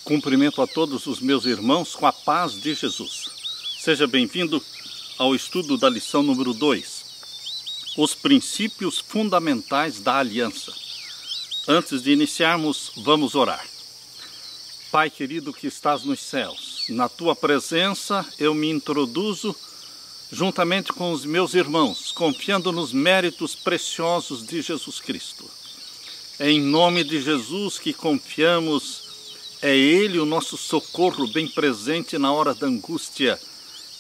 Cumprimento a todos os meus irmãos com a paz de Jesus. Seja bem-vindo ao estudo da lição número 2, os princípios fundamentais da aliança. Antes de iniciarmos, vamos orar. Pai querido que estás nos céus, na tua presença eu me introduzo juntamente com os meus irmãos, confiando nos méritos preciosos de Jesus Cristo. É em nome de Jesus que confiamos. É Ele o nosso socorro bem presente na hora da angústia.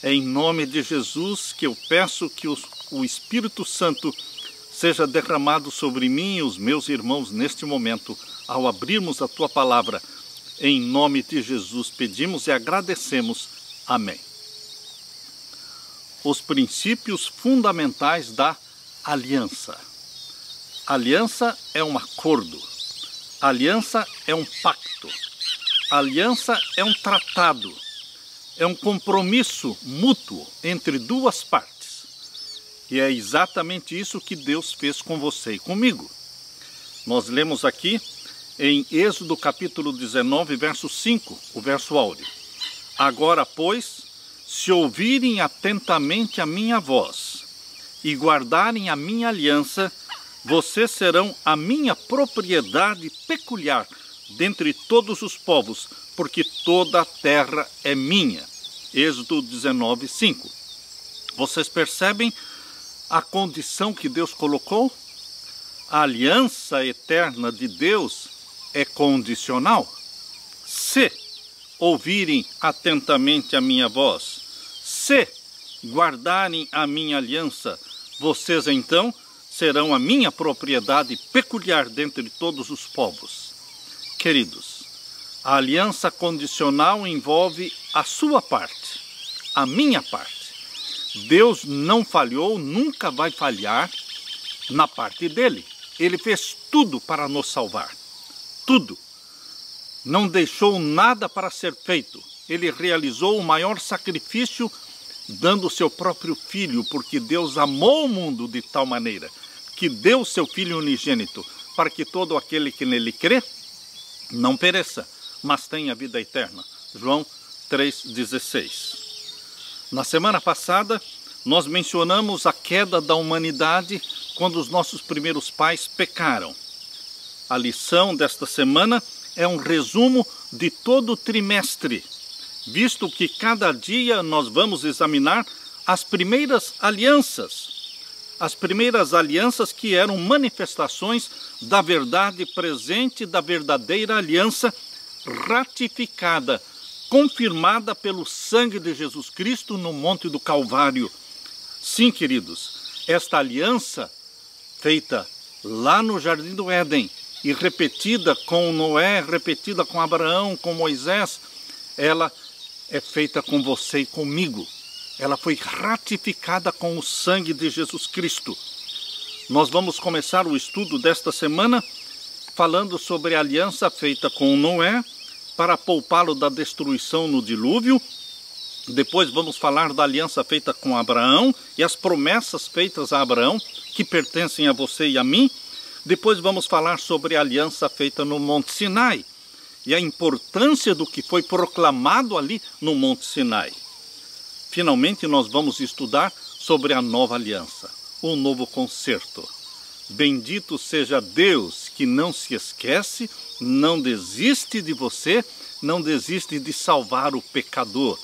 É em nome de Jesus que eu peço que o Espírito Santo seja derramado sobre mim e os meus irmãos neste momento, ao abrirmos a Tua Palavra. Em nome de Jesus pedimos e agradecemos. Amém. Os princípios fundamentais da aliança. Aliança é um acordo. Aliança é um pacto. Aliança é um tratado, é um compromisso mútuo entre duas partes. E é exatamente isso que Deus fez com você e comigo. Nós lemos aqui em Êxodo capítulo 19, verso 5, o verso áureo. Agora, pois, se ouvirem atentamente a minha voz e guardarem a minha aliança, vocês serão a minha propriedade peculiar dentre todos os povos, porque toda a terra é minha. Êxodo 19, 5. Vocês percebem a condição que Deus colocou? A aliança eterna de Deus é condicional. Se ouvirem atentamente a minha voz, se guardarem a minha aliança, vocês então serão a minha propriedade peculiar dentre todos os povos. Queridos, a aliança condicional envolve a sua parte, a minha parte. Deus não falhou, nunca vai falhar na parte dele. Ele fez tudo para nos salvar. Tudo. Não deixou nada para ser feito. Ele realizou o maior sacrifício dando o seu próprio filho, porque Deus amou o mundo de tal maneira que deu o seu filho unigênito para que todo aquele que nele crê não pereça, mas tenha vida eterna. João 3,16. Na semana passada, nós mencionamos a queda da humanidade quando os nossos primeiros pais pecaram. A lição desta semana é um resumo de todo o trimestre, visto que cada dia nós vamos examinar as primeiras alianças. As primeiras alianças que eram manifestações da verdade presente, da verdadeira aliança ratificada, confirmada pelo sangue de Jesus Cristo no Monte do Calvário. Sim, queridos, esta aliança feita lá no Jardim do Éden e repetida com Noé, repetida com Abraão, com Moisés, ela é feita com você e comigo. Ela foi ratificada com o sangue de Jesus Cristo. Nós vamos começar o estudo desta semana falando sobre a aliança feita com Noé para poupá-lo da destruição no dilúvio. Depois vamos falar da aliança feita com Abraão e as promessas feitas a Abraão, que pertencem a você e a mim. Depois vamos falar sobre a aliança feita no Monte Sinai e a importância do que foi proclamado ali no Monte Sinai. Finalmente, nós vamos estudar sobre a nova aliança, o novo concerto. Bendito seja Deus que não se esquece, não desiste de você, não desiste de salvar o pecador.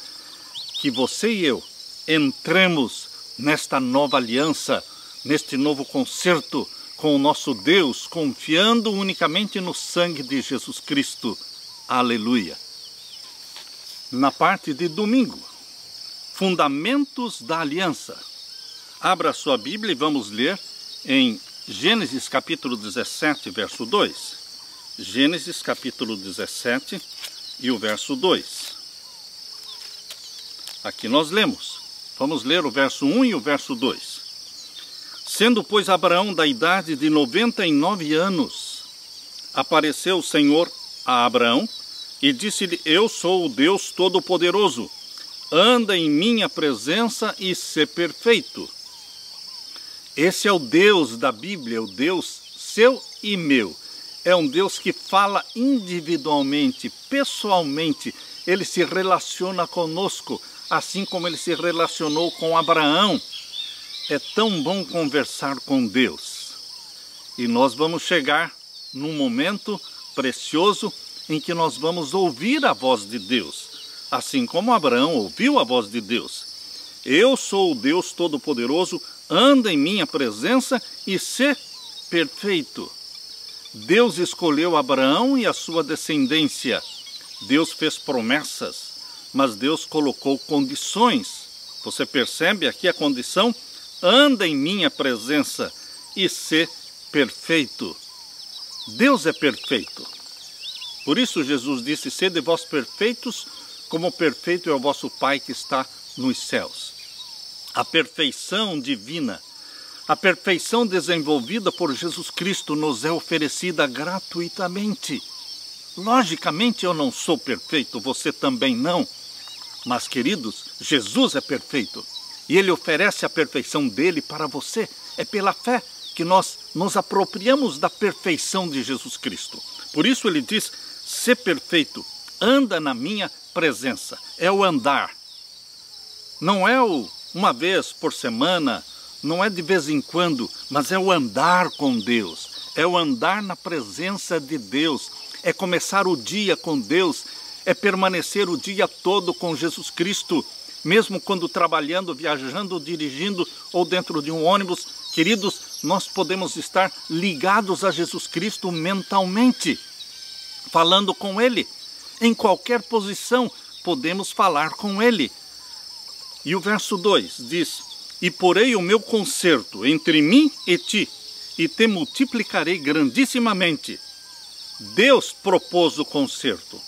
Que você e eu entremos nesta nova aliança, neste novo concerto com o nosso Deus, confiando unicamente no sangue de Jesus Cristo. Aleluia! Na parte de domingo, Fundamentos da Aliança. Abra sua Bíblia e vamos ler em Gênesis capítulo 17, verso 2. Gênesis capítulo 17 e o verso 2. Aqui nós lemos. Vamos ler o verso 1 e o verso 2. Sendo, pois, Abraão da idade de 99 anos, apareceu o Senhor a Abraão e disse-lhe: Eu sou o Deus Todo-Poderoso. Anda em minha presença e sê perfeito. Esse é o Deus da Bíblia, o Deus seu e meu. é um Deus que fala individualmente, pessoalmente. Ele se relaciona conosco, assim como ele se relacionou com Abraão. É tão bom conversar com Deus. E nós vamos chegar num momento precioso em que nós vamos ouvir a voz de Deus, assim como Abraão ouviu a voz de Deus. Eu sou o Deus Todo-Poderoso, anda em minha presença e sê perfeito. Deus escolheu Abraão e a sua descendência. Deus fez promessas, mas Deus colocou condições. Você percebe aqui a condição? Anda em minha presença e sê perfeito. Deus é perfeito. Por isso Jesus disse, sede vós perfeitos, como perfeito é o vosso Pai que está nos céus. A perfeição divina, a perfeição desenvolvida por Jesus Cristo nos é oferecida gratuitamente. Logicamente eu não sou perfeito, você também não. Mas, queridos, Jesus é perfeito. E Ele oferece a perfeição dele para você. É pela fé que nós nos apropriamos da perfeição de Jesus Cristo. Por isso Ele diz, sê perfeito, anda na minha presença. É o andar. Não é o uma vez por semana, não é de vez em quando, mas é o andar com Deus. É o andar na presença de Deus. É começar o dia com Deus. É permanecer o dia todo com Jesus Cristo. Mesmo quando trabalhando, viajando, dirigindo ou dentro de um ônibus, queridos, nós podemos estar ligados a Jesus Cristo mentalmente, falando com Ele. Em qualquer posição, podemos falar com Ele. E o verso 2 diz, e porei o meu concerto entre mim e ti, e te multiplicarei grandissimamente. Deus propôs o concerto.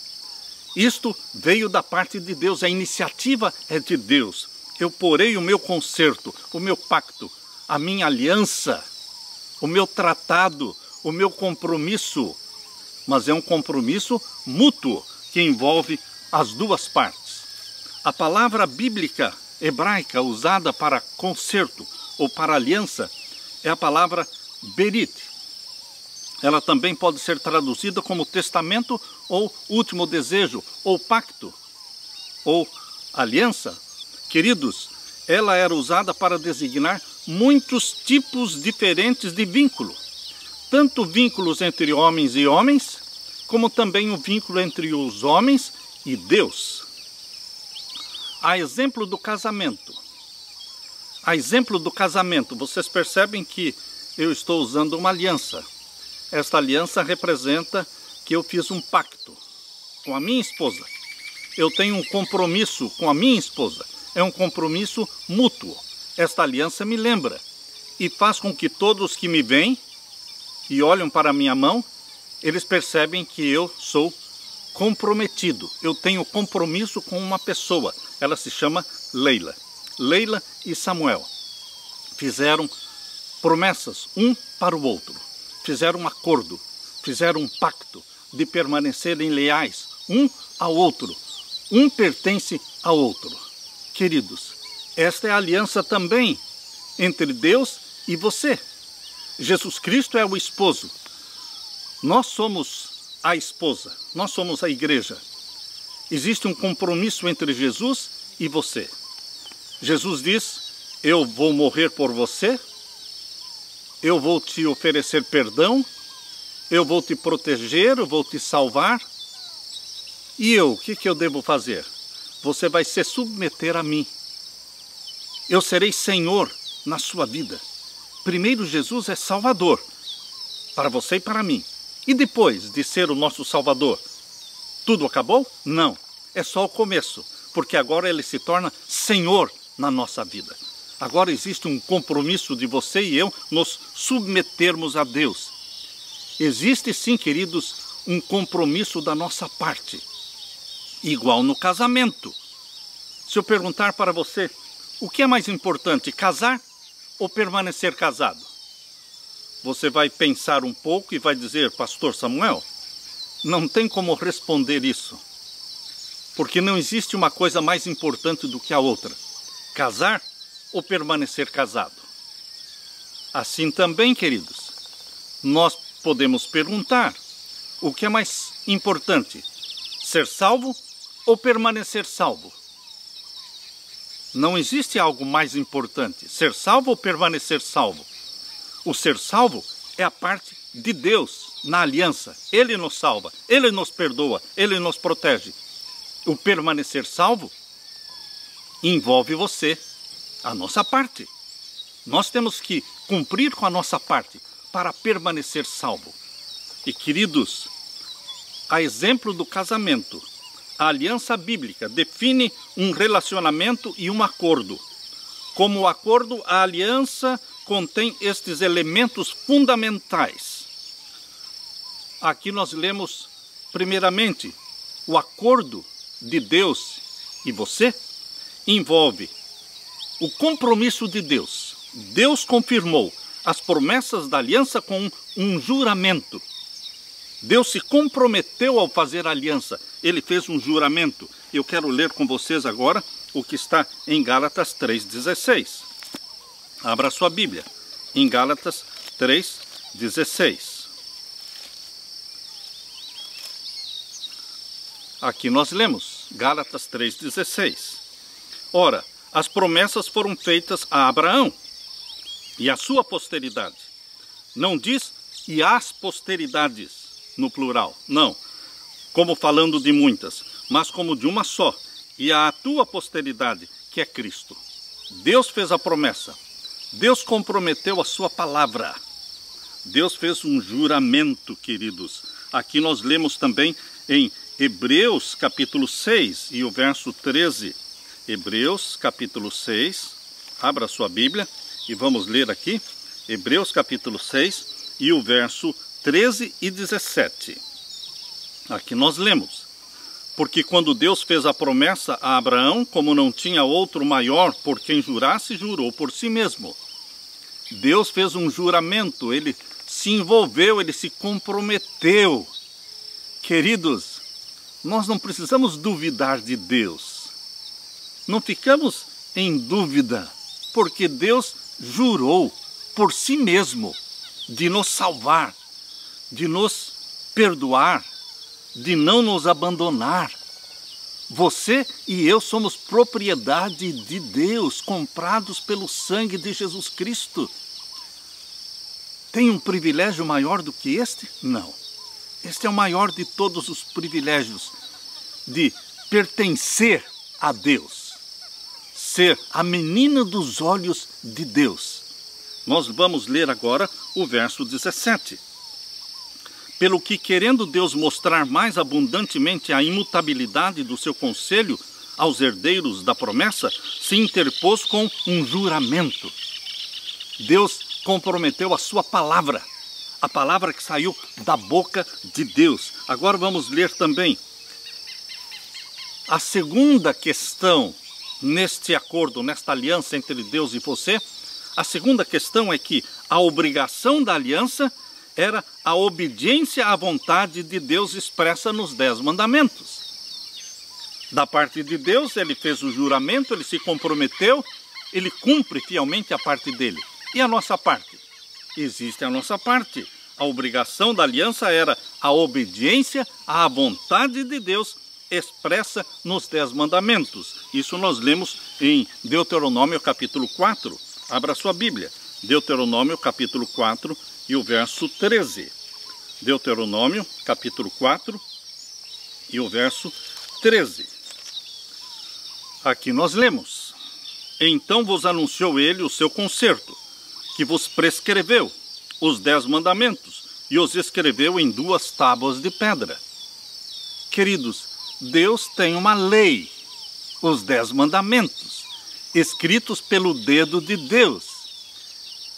Isto veio da parte de Deus, a iniciativa é de Deus. Eu porei o meu concerto, o meu pacto, a minha aliança, o meu tratado, o meu compromisso. Mas é um compromisso mútuo que envolve as duas partes. A palavra bíblica hebraica usada para concerto ou para aliança é a palavra berit. Ela também pode ser traduzida como testamento ou último desejo, ou pacto, ou aliança. Queridos, ela era usada para designar muitos tipos diferentes de vínculo. Tanto vínculos entre homens e homens, como também o vínculo entre os homens e Deus. A exemplo do casamento. Vocês percebem que eu estou usando uma aliança. Esta aliança representa que eu fiz um pacto com a minha esposa. Eu tenho um compromisso com a minha esposa. É um compromisso mútuo. Esta aliança me lembra e faz com que todos que me veem e olham para a minha mão, eles percebem que eu sou comprometido. Eu tenho compromisso com uma pessoa. Ela se chama Leila. Leila e Samuel fizeram promessas um para o outro. Fizeram um acordo, fizeram um pacto de permanecerem leais um ao outro. Um pertence ao outro. Queridos, esta é a aliança também entre Deus e você. Jesus Cristo é o esposo. Nós somos a esposa, nós somos a igreja. Existe um compromisso entre Jesus e você. Jesus diz, eu vou morrer por você, eu vou te oferecer perdão, eu vou te proteger, eu vou te salvar. E eu, o que eu devo fazer? Você vai se submeter a mim. Eu serei Senhor na sua vida. Primeiro, Jesus é Salvador, para você e para mim. E depois de ser o nosso Salvador, tudo acabou? Não, é só o começo, porque agora Ele se torna Senhor na nossa vida. Agora existe um compromisso de você e eu nos submetermos a Deus. Existe sim, queridos, um compromisso da nossa parte, igual no casamento. Se eu perguntar para você, o que é mais importante, casar ou permanecer casado? Você vai pensar um pouco e vai dizer, Pastor Samuel, não tem como responder isso, porque não existe uma coisa mais importante do que a outra, casar ou permanecer casado. Assim também, queridos, nós podemos perguntar, o que é mais importante? Ser salvo ou permanecer salvo? Não existe algo mais importante. Ser salvo ou permanecer salvo? O ser salvo é a parte de Deus na aliança. Ele nos salva, Ele nos perdoa, Ele nos protege. O permanecer salvo envolve você, a nossa parte. Nós temos que cumprir com a nossa parte para permanecer salvo. E queridos, a exemplo do casamento, a aliança bíblica define um relacionamento e um acordo. Como acordo, a aliança contém estes elementos fundamentais. Aqui nós lemos, primeiramente, o acordo de Deus e você envolve o compromisso de Deus. Deus confirmou as promessas da aliança com um juramento. Deus se comprometeu ao fazer a aliança. Ele fez um juramento. Eu quero ler com vocês agora o que está em Gálatas 3,16. Abra sua Bíblia. Em Gálatas 3,16. Aqui nós lemos, Gálatas 3,16. Ora, as promessas foram feitas a Abraão e a sua posteridade. Não diz e as posteridades no plural, não, como falando de muitas, mas como de uma só, e a tua posteridade, que é Cristo. Deus fez a promessa, Deus comprometeu a sua palavra, Deus fez um juramento, queridos. Aqui nós lemos também em Hebreus capítulo 6 e o verso 13. Hebreus capítulo 6, abra sua Bíblia e vamos ler aqui, Hebreus capítulo 6 e o verso 13 e 17. Aqui nós lemos: porque quando Deus fez a promessa a Abraão, como não tinha outro maior por quem jurasse, jurou por si mesmo. Deus fez um juramento, ele se envolveu, ele se comprometeu. Queridos, nós não precisamos duvidar de Deus. Não ficamos em dúvida, porque Deus jurou por si mesmo de nos salvar, de nos perdoar, de não nos abandonar. Você e eu somos propriedade de Deus, comprados pelo sangue de Jesus Cristo. Tem um privilégio maior do que este? Não. Este é o maior de todos os privilégios, de pertencer a Deus, ser a menina dos olhos de Deus. Nós vamos ler agora o verso 17. Pelo que, querendo Deus mostrar mais abundantemente a imutabilidade do seu conselho aos herdeiros da promessa, se interpôs com um juramento. Deus comprometeu a sua palavra, a palavra que saiu da boca de Deus. Agora vamos ler também a segunda questão neste acordo, nesta aliança entre Deus e você. A segunda questão é que a obrigação da aliança era a obediência à vontade de Deus expressa nos 10 mandamentos. Da parte de Deus, ele fez o juramento, ele se comprometeu, ele cumpre fielmente a parte dele. E a nossa parte? Existe a nossa parte. A obrigação da aliança era a obediência à vontade de Deus expressa nos 10 mandamentos. Isso nós lemos em Deuteronômio capítulo 4. Abra sua Bíblia. Deuteronômio capítulo 4 e o verso 13. Deuteronômio capítulo 4 e o verso 13. Aqui nós lemos: então vos anunciou ele o seu concerto, que vos prescreveu os 10 mandamentos, e os escreveu em 2 tábuas de pedra. Queridos, Deus tem uma lei, os 10 mandamentos, escritos pelo dedo de Deus.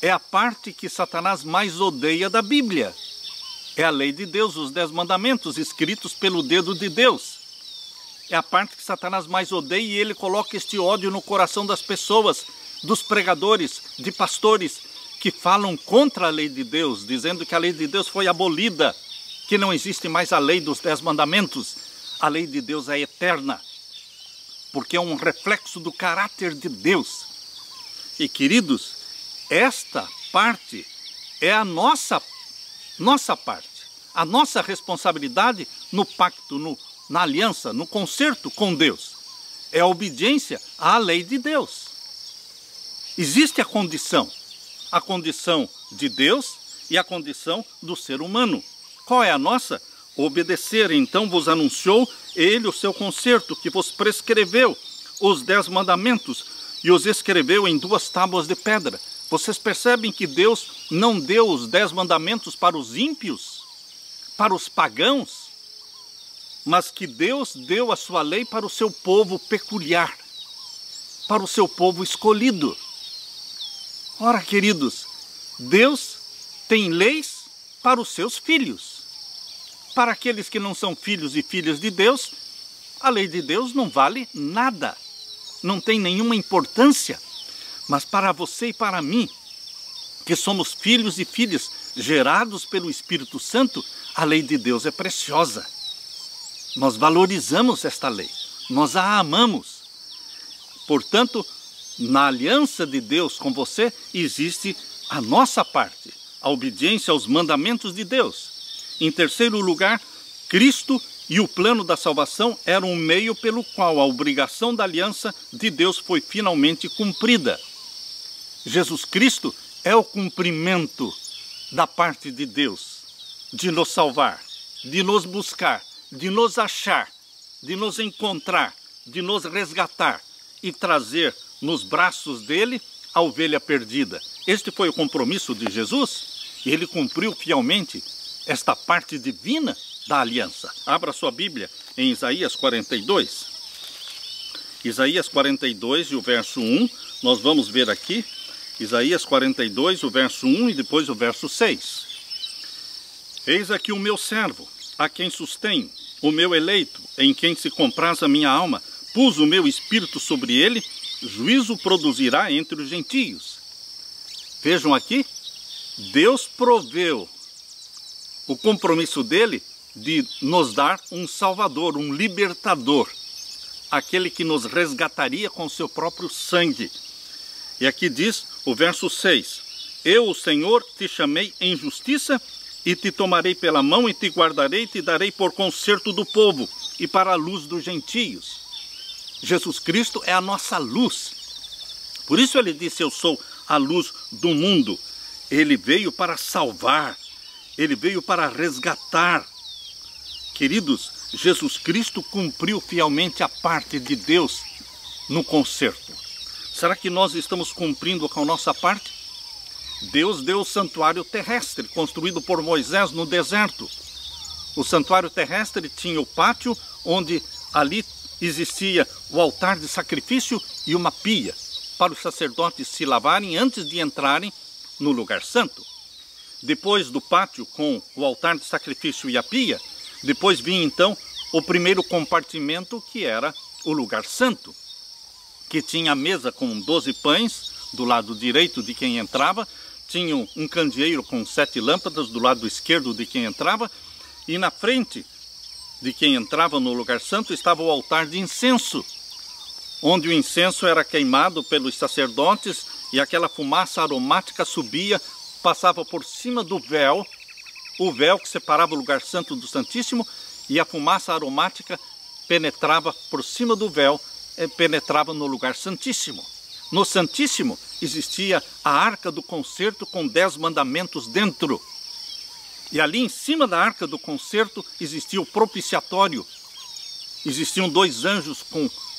É a parte que Satanás mais odeia da Bíblia. É a lei de Deus, os 10 mandamentos, escritos pelo dedo de Deus. É a parte que Satanás mais odeia, e ele coloca este ódio no coração das pessoas, dos pregadores, de pastores, que falam contra a lei de Deus, dizendo que a lei de Deus foi abolida, que não existe mais a lei dos 10 mandamentos. A lei de Deus é eterna, porque é um reflexo do caráter de Deus. E queridos, esta parte é a nossa parte. a nossa responsabilidade no pacto, na aliança, no concerto com Deus? É a obediência à lei de Deus. Existe a condição de Deus e a condição do ser humano. Qual é a nossa? Obedecer. Então vos anunciou ele o seu concerto, que vos prescreveu os 10 mandamentos e os escreveu em 2 tábuas de pedra. Vocês percebem que Deus não deu os 10 mandamentos para os ímpios, para os pagãos, mas que Deus deu a sua lei para o seu povo peculiar, para o seu povo escolhido. Ora, queridos, Deus tem leis para os seus filhos. Para aqueles que não são filhos e filhas de Deus, a lei de Deus não vale nada, não tem nenhuma importância. Mas para você e para mim, que somos filhos e filhas gerados pelo Espírito Santo, a lei de Deus é preciosa. Nós valorizamos esta lei, nós a amamos. Portanto, na aliança de Deus com você, existe a nossa parte, a obediência aos mandamentos de Deus. Em terceiro lugar, Cristo e o plano da salvação eram um meio pelo qual a obrigação da aliança de Deus foi finalmente cumprida. Jesus Cristo é o cumprimento da parte de Deus, de nos salvar, de nos buscar, de nos achar, de nos encontrar, de nos resgatar e trazer nos braços dele a ovelha perdida. Este foi o compromisso de Jesus e ele cumpriu fielmente esta parte divina da aliança. Abra sua Bíblia em Isaías 42. Isaías 42 e o verso 1, nós vamos ver aqui. Isaías 42, o verso 1 e depois o verso 6. Eis aqui o meu servo, a quem sustenho, o meu eleito, em quem se compraz a minha alma. Pus o meu espírito sobre ele, juízo produzirá entre os gentios. Vejam aqui, Deus proveu o compromisso dele de nos dar um salvador, um libertador, aquele que nos resgataria com seu próprio sangue. E aqui diz o verso 6, eu, o Senhor, te chamei em justiça e te tomarei pela mão e te guardarei e te darei por conserto do povo e para a luz dos gentios. Jesus Cristo é a nossa luz. Por isso ele disse, eu sou a luz do mundo. Ele veio para salvar, ele veio para resgatar. Queridos, Jesus Cristo cumpriu fielmente a parte de Deus no concerto. Será que nós estamos cumprindo com a nossa parte? Deus deu o santuário terrestre, construído por Moisés no deserto. O santuário terrestre tinha o pátio, onde ali existia o altar de sacrifício e uma pia, para os sacerdotes se lavarem antes de entrarem no lugar santo. Depois do pátio com o altar de sacrifício e a pia, depois vinha então o primeiro compartimento, que era o lugar santo, que tinha a mesa com 12 pães do lado direito de quem entrava, tinha um candeeiro com 7 lâmpadas do lado esquerdo de quem entrava, e na frente de quem entrava no lugar santo estava o altar de incenso, onde o incenso era queimado pelos sacerdotes e aquela fumaça aromática subia, passava por cima do véu, o véu que separava o lugar santo do Santíssimo, e a fumaça aromática penetrava por cima do véu, penetrava no lugar santíssimo. No Santíssimo existia a arca do concerto com 10 mandamentos dentro. E ali em cima da arca do concerto existia o propiciatório. Existiam 2 anjos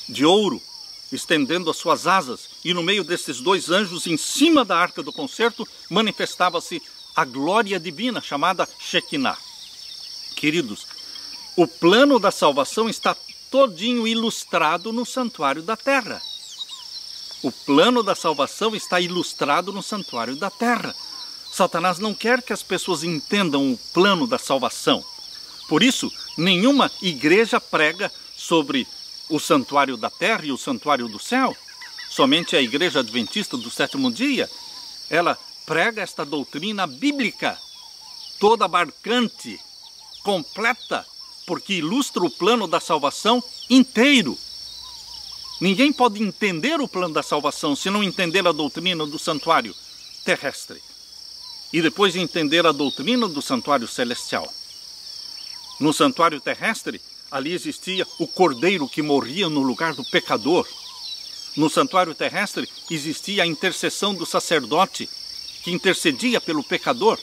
de ouro estendendo as suas asas. E no meio desses 2 anjos, em cima da arca do concerto, manifestava-se a glória divina chamada Shekinah. Queridos, o plano da salvação está todinho ilustrado no santuário da terra. O plano da salvação está ilustrado no santuário da terra. Satanás não quer que as pessoas entendam o plano da salvação. Por isso, nenhuma igreja prega sobre o santuário da terra e o santuário do céu. Somente a Igreja Adventista do Sétimo Dia, ela prega esta doutrina bíblica, toda abarcante, completa, porque ilustra o plano da salvação inteiro. Ninguém pode entender o plano da salvação se não entender a doutrina do santuário terrestre e depois entender a doutrina do santuário celestial. No santuário terrestre, ali existia o cordeiro que morria no lugar do pecador. No santuário terrestre existia a intercessão do sacerdote que intercedia pelo pecador.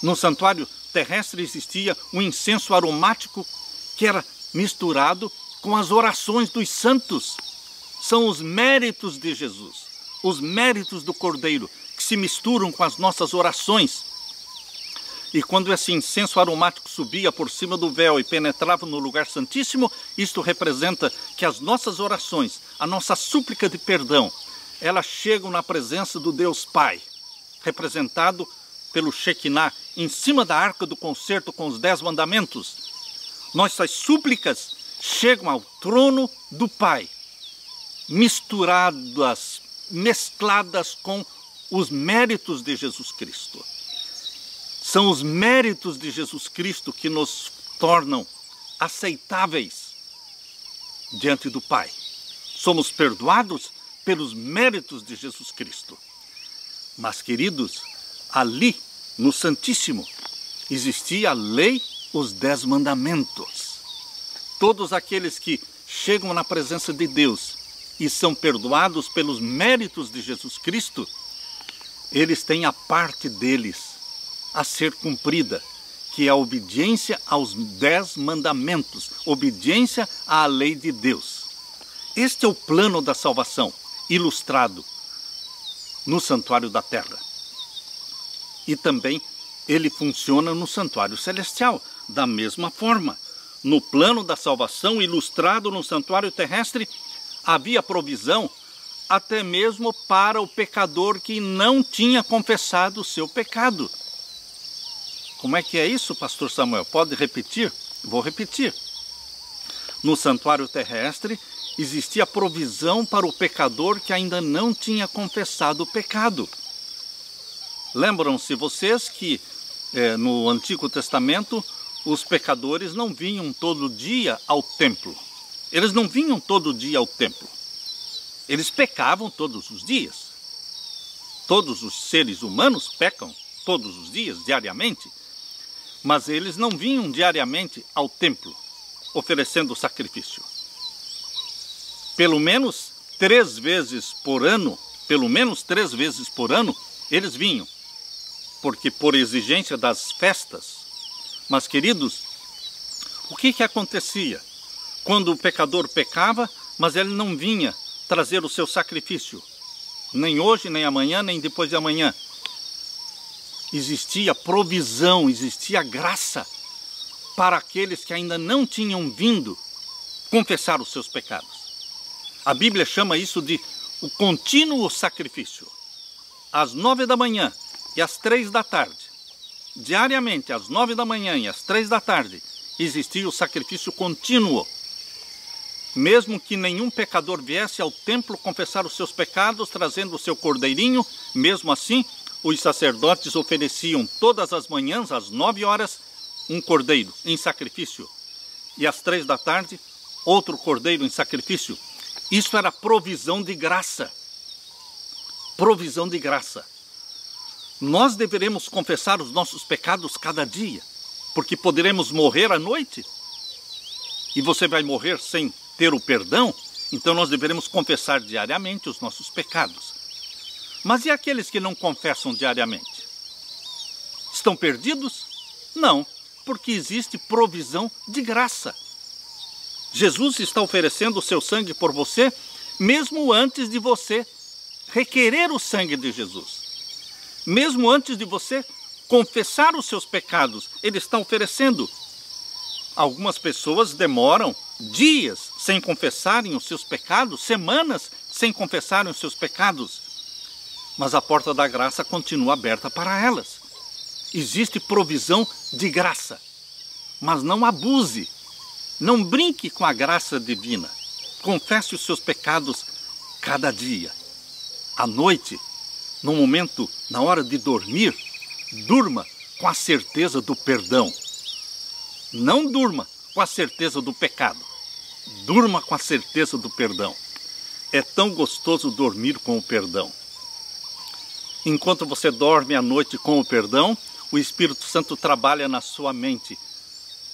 No santuário terrestre existia um incenso aromático que era misturado com as orações dos santos. São os méritos de Jesus, os méritos do Cordeiro, que se misturam com as nossas orações. E quando esse incenso aromático subia por cima do véu e penetrava no lugar santíssimo, isto representa que as nossas orações, a nossa súplica de perdão, elas chegam na presença do Deus Pai, representado pelo Shekinah, em cima da arca do concerto com os 10 mandamentos. Nossas súplicas chegam ao trono do Pai, misturadas, mescladas com os méritos de Jesus Cristo. São os méritos de Jesus Cristo que nos tornam aceitáveis diante do Pai. Somos perdoados pelos méritos de Jesus Cristo. Mas, queridos, ali no Santíssimo existia a lei, os 10 mandamentos. Todos aqueles que chegam na presença de Deus e são perdoados pelos méritos de Jesus Cristo, eles têm a parte deles a ser cumprida, que é a obediência aos 10 mandamentos, obediência à lei de Deus. Este é o plano da salvação, ilustrado no santuário da terra. E também ele funciona no santuário celestial, da mesma forma. No plano da salvação, ilustrado no santuário terrestre, havia provisão até mesmo para o pecador que não tinha confessado o seu pecado. Como é que é isso, pastor Samuel? Pode repetir? Vou repetir. No santuário terrestre existia provisão para o pecador que ainda não tinha confessado o pecado. Lembram-se vocês que no Antigo Testamento os pecadores não vinham todo dia ao templo. Eles não vinham todo dia ao templo. Eles pecavam todos os dias. Todos os seres humanos pecam todos os dias, diariamente. Mas eles não vinham diariamente ao templo, oferecendo sacrifício. Pelo menos 3 vezes por ano, eles vinham, porque por exigência das festas. Mas, queridos, o que acontecia quando o pecador pecava, mas ele não vinha trazer o seu sacrifício? Nem hoje, nem amanhã, nem depois de amanhã. Existia provisão, existia graça para aqueles que ainda não tinham vindo confessar os seus pecados. A Bíblia chama isso de o contínuo sacrifício. Às 9 da manhã e às 3 da tarde, diariamente às 9 da manhã e às 3 da tarde, existia o sacrifício contínuo. Mesmo que nenhum pecador viesse ao templo confessar os seus pecados, trazendo o seu cordeirinho, mesmo assim, os sacerdotes ofereciam todas as manhãs, às 9 horas, um cordeiro em sacrifício. E às 3 da tarde, outro cordeiro em sacrifício. Isso era provisão de graça. Provisão de graça. Nós deveremos confessar os nossos pecados cada dia, porque poderemos morrer à noite. E você vai morrer sem ter o perdão, então nós deveremos confessar diariamente os nossos pecados. Mas e aqueles que não confessam diariamente? Estão perdidos? Não, porque existe provisão de graça. Jesus está oferecendo o seu sangue por você, mesmo antes de você requerer o sangue de Jesus. Mesmo antes de você confessar os seus pecados, Ele está oferecendo. Algumas pessoas demoram dias sem confessarem os seus pecados, semanas sem confessarem os seus pecados. Mas a porta da graça continua aberta para elas. Existe provisão de graça, mas não abuse, não brinque com a graça divina. Confesse os seus pecados cada dia. À noite, no momento, na hora de dormir, durma com a certeza do perdão. Não durma com a certeza do pecado. Durma com a certeza do perdão. É tão gostoso dormir com o perdão. Enquanto você dorme à noite com o perdão, o Espírito Santo trabalha na sua mente,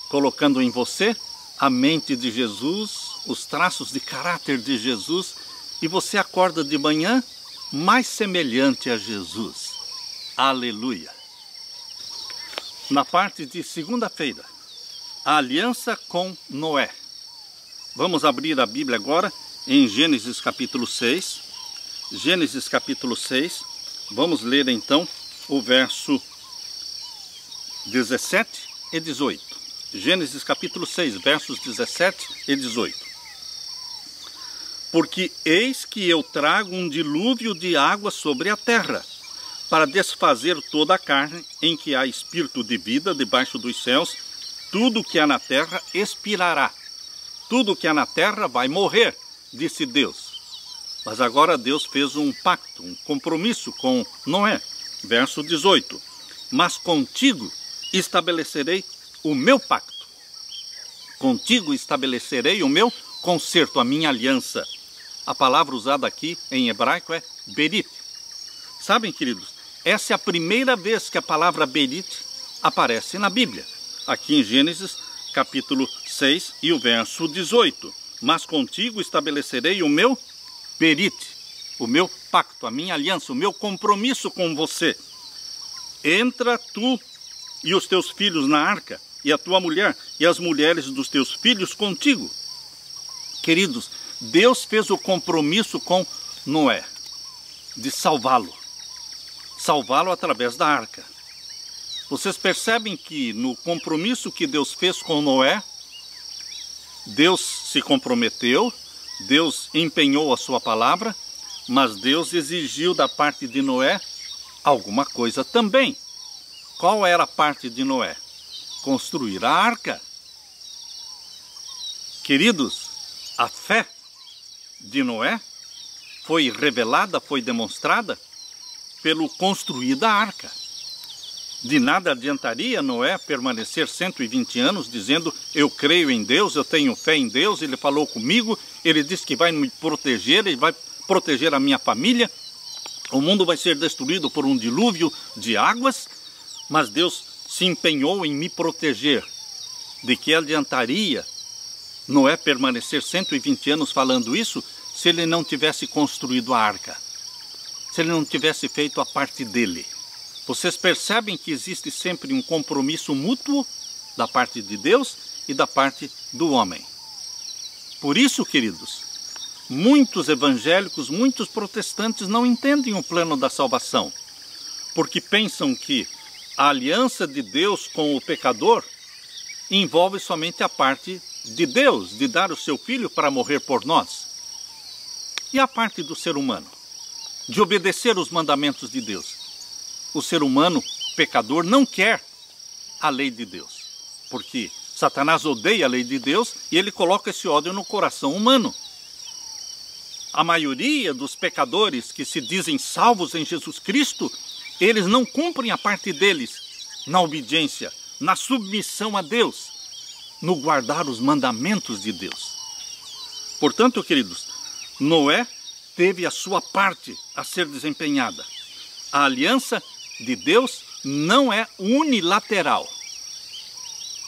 colocando em você a mente de Jesus, os traços de caráter de Jesus, e você acorda de manhã mais semelhante a Jesus. Aleluia! Na parte de segunda-feira, a aliança com Noé. Vamos abrir a Bíblia agora em Gênesis capítulo 6. Gênesis capítulo 6. Vamos ler então o verso 17 e 18. Gênesis capítulo 6, versos 17 e 18. Porque eis que eu trago um dilúvio de água sobre a terra, para desfazer toda a carne em que há espírito de vida debaixo dos céus. Tudo que há na terra expirará. Tudo que há na terra vai morrer, disse Deus. Mas agora Deus fez um pacto, um compromisso com Noé. Verso 18. Mas contigo estabelecerei o meu pacto. Contigo estabelecerei o meu concerto, a minha aliança. A palavra usada aqui em hebraico é berit. Sabem, queridos, essa é a primeira vez que a palavra berit aparece na Bíblia. Aqui em Gênesis, capítulo 6 e o verso 18. Mas contigo estabelecerei o meu berit, o meu pacto, a minha aliança, o meu compromisso com você. Entra tu e os teus filhos na arca, e a tua mulher, e as mulheres dos teus filhos contigo. Queridos, Deus fez o compromisso com Noé, de salvá-lo. Salvá-lo através da arca. Vocês percebem que no compromisso que Deus fez com Noé, Deus se comprometeu, Deus empenhou a sua palavra, mas Deus exigiu da parte de Noé alguma coisa também. Qual era a parte de Noé? Construir a arca. Queridos, a fé de Noé foi revelada, foi demonstrada pelo construir da arca. De nada adiantaria Noé permanecer 120 anos dizendo: eu creio em Deus, eu tenho fé em Deus, Ele falou comigo, Ele disse que vai me proteger, Ele vai proteger a minha família, o mundo vai ser destruído por um dilúvio de águas, mas Deus se empenhou em me proteger. De que adiantaria Noé permanecer 120 anos falando isso se ele não tivesse construído a arca, se ele não tivesse feito a parte dele? Vocês percebem que existe sempre um compromisso mútuo da parte de Deus e da parte do homem. Por isso, queridos, muitos evangélicos, muitos protestantes não entendem o plano da salvação, porque pensam que a aliança de Deus com o pecador envolve somente a parte de Deus, de dar o seu filho para morrer por nós. E a parte do ser humano, de obedecer os mandamentos de Deus. O ser humano, pecador, não quer a lei de Deus, porque Satanás odeia a lei de Deus e ele coloca esse ódio no coração humano. A maioria dos pecadores que se dizem salvos em Jesus Cristo, eles não cumprem a parte deles na obediência, na submissão a Deus, no guardar os mandamentos de Deus. Portanto, queridos, Noé teve a sua parte a ser desempenhada. A aliança de Deus não é unilateral.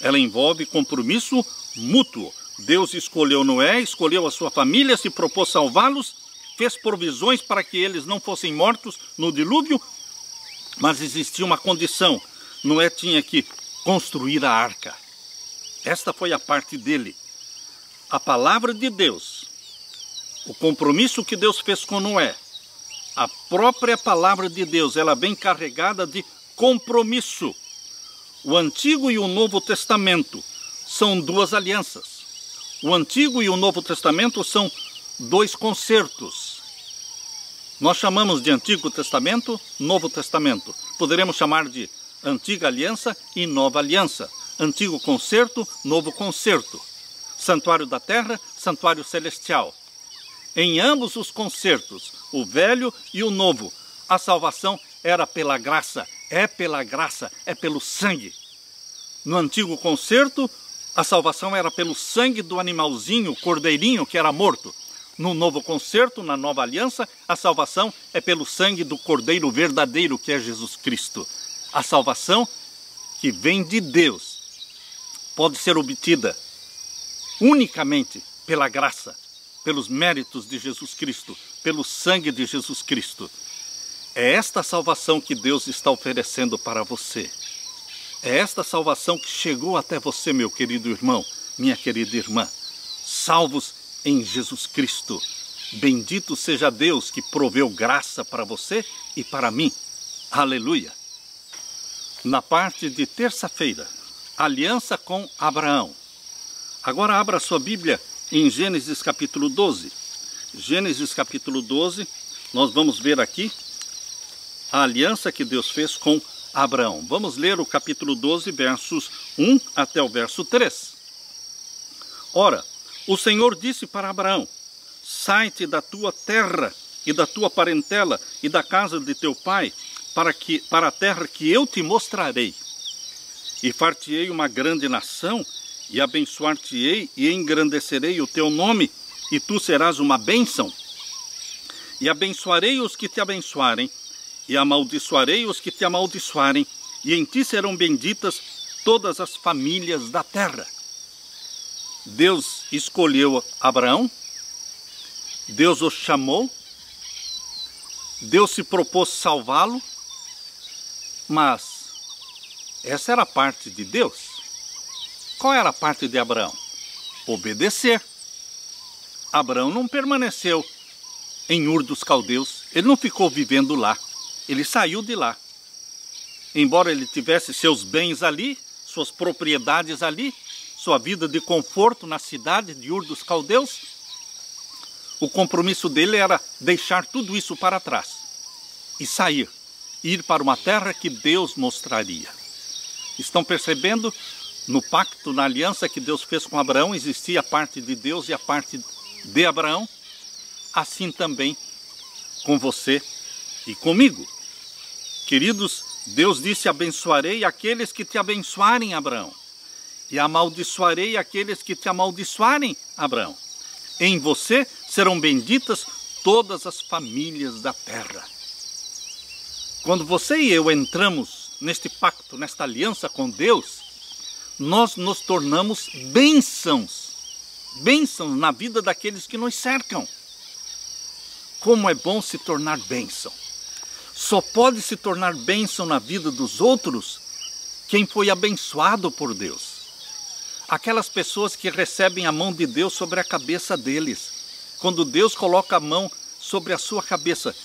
Ela envolve compromisso mútuo. Deus escolheu Noé, escolheu a sua família, se propôs salvá-los, fez provisões para que eles não fossem mortos no dilúvio, mas existia uma condição: Noé tinha que construir a arca. Esta foi a parte dele. A palavra de Deus, o compromisso que Deus fez com Noé, a própria palavra de Deus, ela vem carregada de compromisso. O Antigo e o Novo Testamento são duas alianças. O Antigo e o Novo Testamento são dois concertos. Nós chamamos de Antigo Testamento, Novo Testamento. Poderemos chamar de Antiga Aliança e Nova Aliança. Antigo Concerto, Novo Concerto. Santuário da Terra, Santuário Celestial. Em ambos os concertos, o velho e o novo, a salvação era pela graça, é pelo sangue. No antigo concerto, a salvação era pelo sangue do animalzinho, cordeirinho que era morto. No novo concerto, na nova aliança, a salvação é pelo sangue do cordeiro verdadeiro que é Jesus Cristo. A salvação que vem de Deus pode ser obtida unicamente pela graça, pelos méritos de Jesus Cristo, pelo sangue de Jesus Cristo. É esta salvação que Deus está oferecendo para você. É esta salvação que chegou até você, meu querido irmão, minha querida irmã. Salvos em Jesus Cristo. Bendito seja Deus que proveu graça para você e para mim. Aleluia! Na parte de terça-feira, aliança com Abraão. Agora abra sua Bíblia em Gênesis capítulo 12. Gênesis capítulo 12, nós vamos ver aqui a aliança que Deus fez com Abraão. Vamos ler o capítulo 12, versos 1 até o verso 3. Ora, o Senhor disse para Abraão: sai-te da tua terra e da tua parentela e da casa de teu pai, para a terra que eu te mostrarei. E far-te-ei uma grande nação, e abençoar-te-ei e engrandecerei o teu nome, e tu serás uma bênção. E abençoarei os que te abençoarem, e amaldiçoarei os que te amaldiçoarem, e em ti serão benditas todas as famílias da terra. Deus escolheu Abraão, Deus o chamou, Deus se propôs salvá-lo, mas essa era a parte de Deus. Qual era a parte de Abraão? Obedecer. Abraão não permaneceu em Ur dos Caldeus, ele não ficou vivendo lá, ele saiu de lá. Embora ele tivesse seus bens ali, suas propriedades ali, sua vida de conforto na cidade de Ur dos Caldeus, o compromisso dele era deixar tudo isso para trás e sair, ir para uma terra que Deus mostraria. Estão percebendo? No pacto, na aliança que Deus fez com Abraão, existia a parte de Deus e a parte de Abraão. Assim também com você e comigo. Queridos, Deus disse: abençoarei aqueles que te abençoarem, Abraão, e amaldiçoarei aqueles que te amaldiçoarem, Abraão. Em você serão benditas todas as famílias da terra. Quando você e eu entramos neste pacto, nesta aliança com Deus, nós nos tornamos bênçãos na vida daqueles que nos cercam. Como é bom se tornar bênção. Só pode se tornar bênção na vida dos outros quem foi abençoado por Deus. Aquelas pessoas que recebem a mão de Deus sobre a cabeça deles. Quando Deus coloca a mão sobre a sua cabeça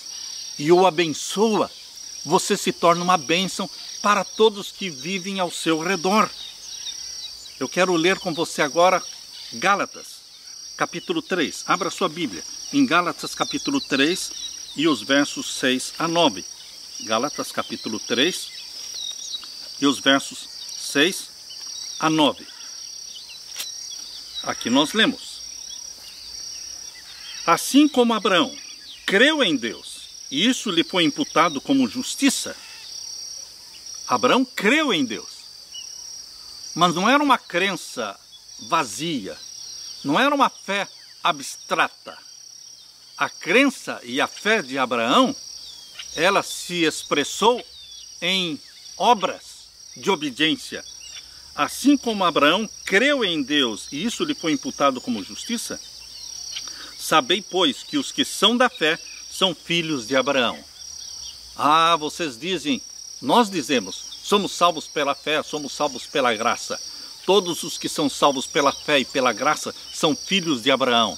e o abençoa, você se torna uma bênção para todos que vivem ao seu redor. Eu quero ler com você agora Gálatas, capítulo 3. Abra sua Bíblia em Gálatas, capítulo 3 e os versos 6 a 9. Gálatas, capítulo 3 e os versos 6 a 9. Aqui nós lemos: assim como Abraão creu em Deus, e isso lhe foi imputado como justiça. Abraão creu em Deus, mas não era uma crença vazia, não era uma fé abstrata. A crença e a fé de Abraão, ela se expressou em obras de obediência. Assim como Abraão creu em Deus e isso lhe foi imputado como justiça, sabei, pois, que os que são da fé são filhos de Abraão. Ah, vocês dizem, nós dizemos, somos salvos pela fé, somos salvos pela graça. Todos os que são salvos pela fé e pela graça são filhos de Abraão.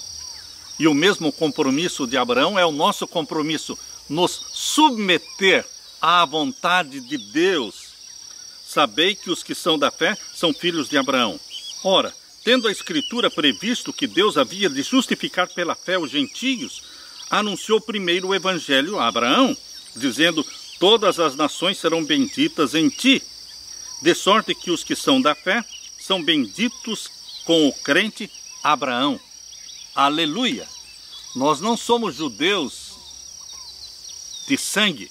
E o mesmo compromisso de Abraão é o nosso compromisso, nos submeter à vontade de Deus. Sabei que os que são da fé são filhos de Abraão. Ora, tendo a Escritura previsto que Deus havia de justificar pela fé os gentios, anunciou primeiro o Evangelho a Abraão, dizendo: todas as nações serão benditas em ti. De sorte que os que são da fé são benditos com o crente Abraão. Aleluia! Nós não somos judeus de sangue,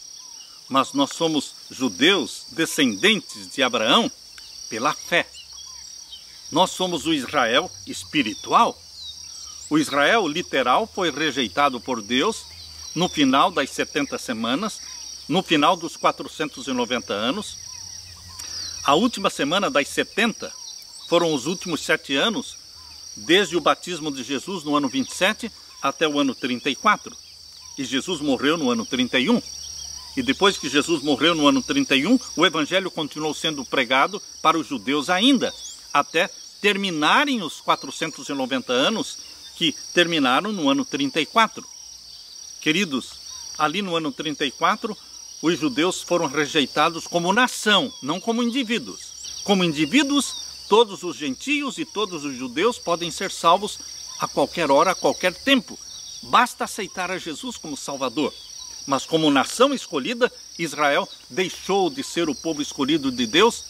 mas nós somos judeus descendentes de Abraão pela fé. Nós somos o Israel espiritual. O Israel literal foi rejeitado por Deus no final das 70 semanas, no final dos 490 anos. A última semana das 70 foram os últimos 7 anos, desde o batismo de Jesus no ano 27 até o ano 34. E Jesus morreu no ano 31. E depois que Jesus morreu no ano 31, o evangelho continuou sendo pregado para os judeus ainda, até terminarem os 490 anos que terminaram no ano 34. Queridos, ali no ano 34, os judeus foram rejeitados como nação, não como indivíduos. Como indivíduos, todos os gentios e todos os judeus podem ser salvos a qualquer hora, a qualquer tempo. Basta aceitar a Jesus como Salvador. Mas como nação escolhida, Israel deixou de ser o povo escolhido de Deus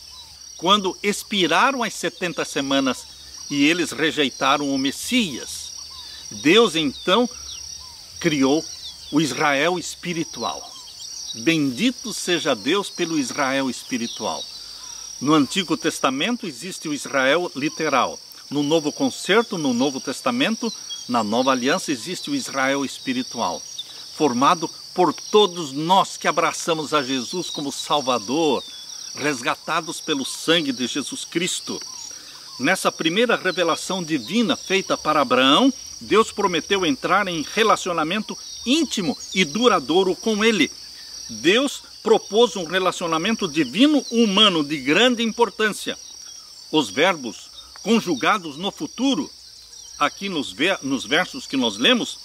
quando expiraram as 70 semanas e eles rejeitaram o Messias. Deus então criou o Israel espiritual. Bendito seja Deus pelo Israel espiritual. No Antigo Testamento existe o Israel literal. No Novo Concerto, no Novo Testamento, na Nova Aliança, existe o Israel espiritual, formado por todos nós que abraçamos a Jesus como Salvador, resgatados pelo sangue de Jesus Cristo. Nessa primeira revelação divina feita para Abraão, Deus prometeu entrar em relacionamento íntimo e duradouro com ele. Deus propôs um relacionamento divino-humano de grande importância. Os verbos conjugados no futuro, aqui nos versos que nós lemos,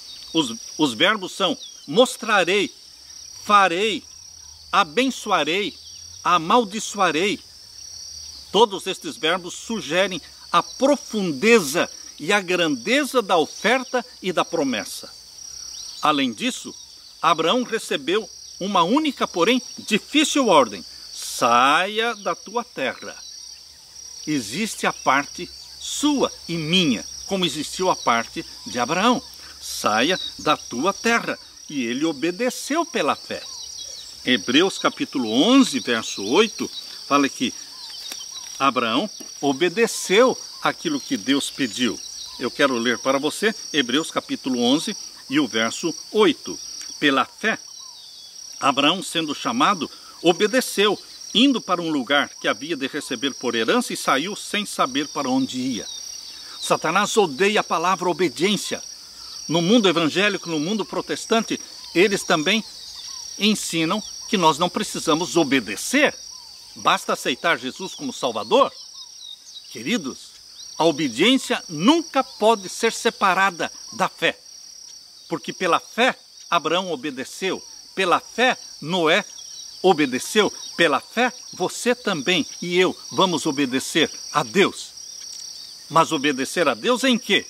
os verbos são mostrarei, farei, abençoarei, amaldiçoarei. Todos estes verbos sugerem a profundeza e a grandeza da oferta e da promessa. Além disso, Abraão recebeu uma única, porém difícil ordem: saia da tua terra. Existe a parte sua e minha, como existiu a parte de Abraão. Saia da tua terra. E ele obedeceu pela fé. Hebreus capítulo 11, verso 8, fala que Abraão obedeceu aquilo que Deus pediu. Eu quero ler para você Hebreus capítulo 11 e o verso 8. Pela fé, Abraão, sendo chamado, obedeceu, indo para um lugar que havia de receber por herança, e saiu sem saber para onde ia. Satanás odeia a palavra obediência. No mundo evangélico, no mundo protestante, eles também ensinam que nós não precisamos obedecer. Basta aceitar Jesus como Salvador. Queridos, a obediência nunca pode ser separada da fé. Porque pela fé, Abraão obedeceu. Pela fé, Noé obedeceu. Pela fé, você também e eu vamos obedecer a Deus. Mas obedecer a Deus em quê?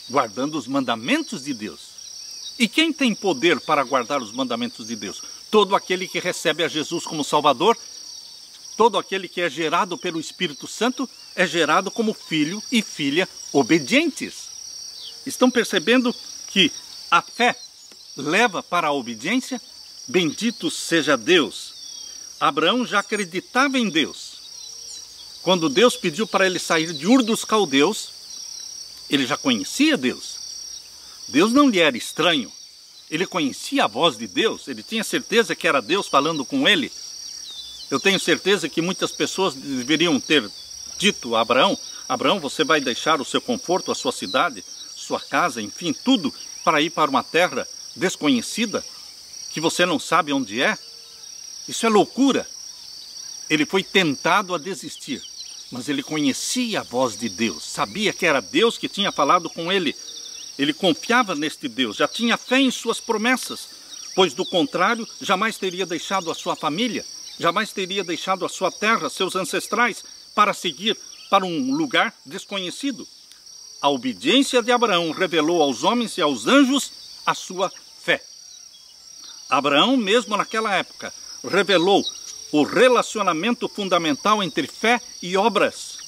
Guardando os mandamentos de Deus. E quem tem poder para guardar os mandamentos de Deus? Todo aquele que recebe a Jesus como Salvador, todo aquele que é gerado pelo Espírito Santo, é gerado como filho e filha obedientes. Estão percebendo que a fé leva para a obediência? Bendito seja Deus. Abraão já acreditava em Deus. Quando Deus pediu para ele sair de Ur dos Caldeus, ele já conhecia Deus. Deus não lhe era estranho. Ele conhecia a voz de Deus. Ele tinha certeza que era Deus falando com ele. Eu tenho certeza que muitas pessoas deveriam ter dito a Abraão: Abraão, você vai deixar o seu conforto, a sua cidade, sua casa, enfim, tudo, para ir para uma terra desconhecida, que você não sabe onde é? Isso é loucura. Ele foi tentado a desistir. Mas ele conhecia a voz de Deus, sabia que era Deus que tinha falado com ele. Ele confiava neste Deus, já tinha fé em suas promessas, pois do contrário, jamais teria deixado a sua família, jamais teria deixado a sua terra, seus ancestrais, para seguir para um lugar desconhecido. A obediência de Abraão revelou aos homens e aos anjos a sua fé. Abraão, mesmo naquela época, revelou o relacionamento fundamental entre fé e obras.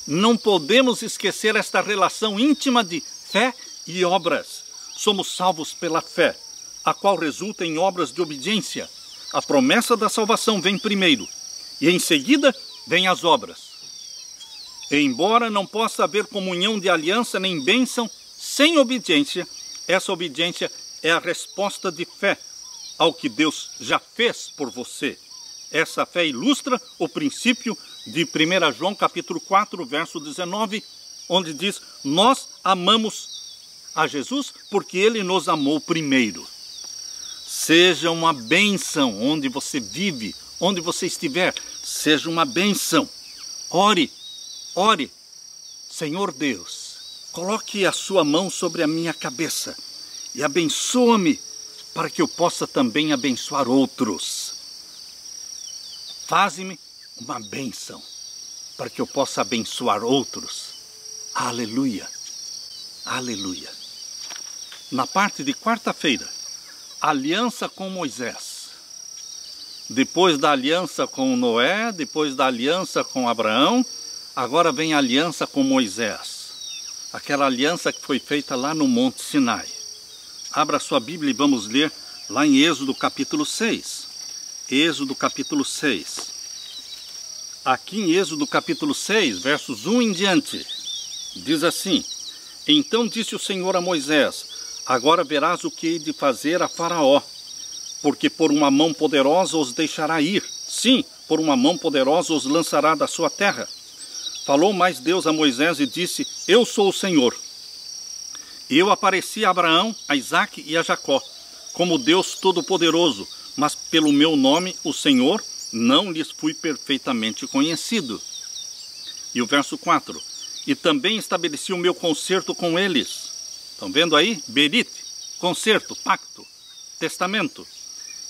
Não podemos esquecer esta relação íntima de fé e obras. Somos salvos pela fé, a qual resulta em obras de obediência. A promessa da salvação vem primeiro, e em seguida vem as obras. E embora não possa haver comunhão de aliança nem bênção sem obediência, essa obediência é a resposta de fé ao que Deus já fez por você. Essa fé ilustra o princípio de 1 João capítulo 4, verso 19, onde diz: nós amamos a Jesus porque Ele nos amou primeiro. Seja uma bênção onde você vive, onde você estiver, seja uma bênção. Ore, ore. Senhor Deus, coloque a sua mão sobre a minha cabeça e abençoa-me para que eu possa também abençoar outros. Faze-me uma bênção para que eu possa abençoar outros. Aleluia, aleluia. Na parte de quarta-feira, aliança com Moisés. Depois da aliança com Noé, depois da aliança com Abraão, agora vem a aliança com Moisés. Aquela aliança que foi feita lá no Monte Sinai. Abra sua Bíblia e vamos ler lá em Êxodo capítulo 6. Êxodo capítulo 6. Aqui em Êxodo capítulo 6, versos 1 em diante, diz assim: então disse o Senhor a Moisés: agora verás o que hei de fazer a Faraó, porque por uma mão poderosa os deixará ir. Sim, por uma mão poderosa os lançará da sua terra. Falou mais Deus a Moisés e disse: eu sou o Senhor. Eu apareci a Abraão, a Isaque e a Jacó, como Deus Todo-Poderoso, mas pelo meu nome, o Senhor, não lhes fui perfeitamente conhecido. E o verso 4: e também estabeleci o meu concerto com eles. Estão vendo aí? Berit, concerto, pacto, testamento.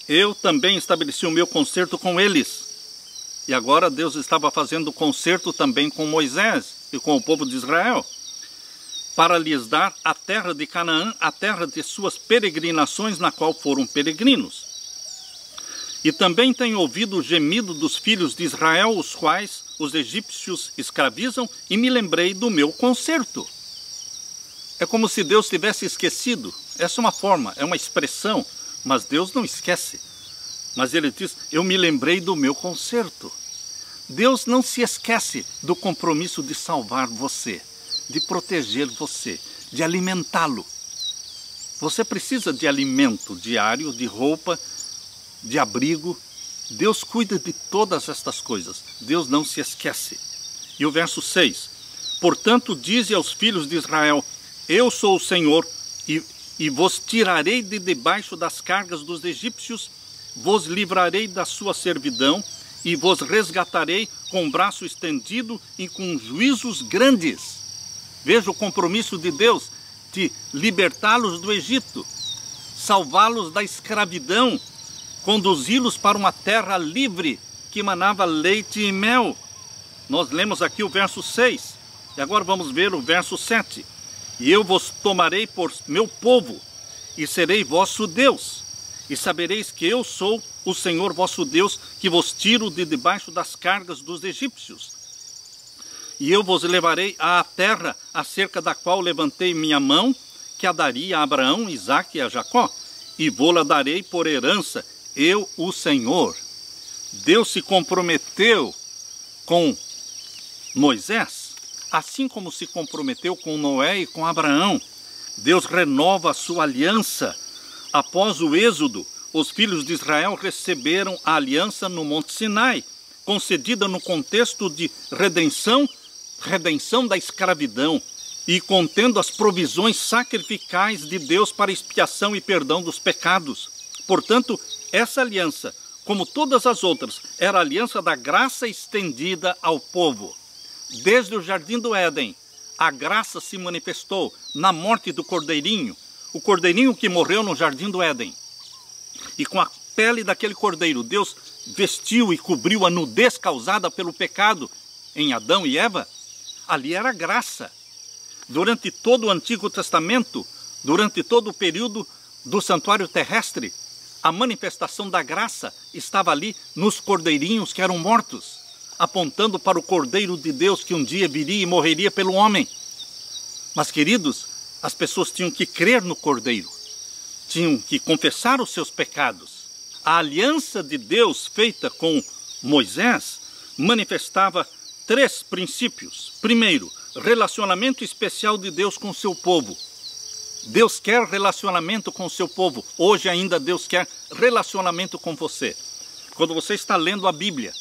Eu também estabeleci o meu concerto com eles. E agora Deus estava fazendo concerto também com Moisés e com o povo de Israel, para lhes dar a terra de Canaã, a terra de suas peregrinações, na qual foram peregrinos. E também tenho ouvido o gemido dos filhos de Israel, os quais os egípcios escravizam, e me lembrei do meu concerto. É como se Deus tivesse esquecido. Essa é uma forma, é uma expressão, mas Deus não esquece. Mas ele diz: eu me lembrei do meu concerto. Deus não se esquece do compromisso de salvar você, de proteger você, de alimentá-lo. Você precisa de alimento diário, de roupa, de abrigo. Deus cuida de todas estas coisas. Deus não se esquece. E o verso 6: portanto, dize aos filhos de Israel: eu sou o Senhor, e vos tirarei de debaixo das cargas dos egípcios, vos livrarei da sua servidão, e vos resgatarei com o braço estendido e com juízos grandes. Veja o compromisso de Deus de libertá-los do Egito, salvá-los da escravidão, conduzi-los para uma terra livre que manava leite e mel. Nós lemos aqui o verso 6, e agora vamos ver o verso 7. E eu vos tomarei por meu povo, e serei vosso Deus, e sabereis que eu sou o Senhor vosso Deus, que vos tiro de debaixo das cargas dos egípcios. E eu vos levarei à terra acerca da qual levantei minha mão, que a daria a Abraão, Isaque e a Jacó, e vou-la darei por herança, eu, o Senhor. Deus se comprometeu com Moisés, assim como se comprometeu com Noé e com Abraão. Deus renova a sua aliança. Após o êxodo, os filhos de Israel receberam a aliança no Monte Sinai, concedida no contexto de redenção da escravidão, e contendo as provisões sacrificais de Deus para expiação e perdão dos pecados. Portanto, essa aliança, como todas as outras, era a aliança da graça estendida ao povo. Desde o Jardim do Éden, a graça se manifestou na morte do cordeirinho, o cordeirinho que morreu no Jardim do Éden. E com a pele daquele cordeiro, Deus vestiu e cobriu a nudez causada pelo pecado em Adão e Eva. Ali era graça. Durante todo o Antigo Testamento, durante todo o período do santuário terrestre, a manifestação da graça estava ali nos cordeirinhos que eram mortos, apontando para o Cordeiro de Deus que um dia viria e morreria pelo homem. Mas, queridos, as pessoas tinham que crer no Cordeiro, tinham que confessar os seus pecados. A aliança de Deus feita com Moisés manifestava 3 princípios. Primeiro, relacionamento especial de Deus com o seu povo. Deus quer relacionamento com o seu povo. Hoje ainda Deus quer relacionamento com você. Quando você está lendo a Bíblia,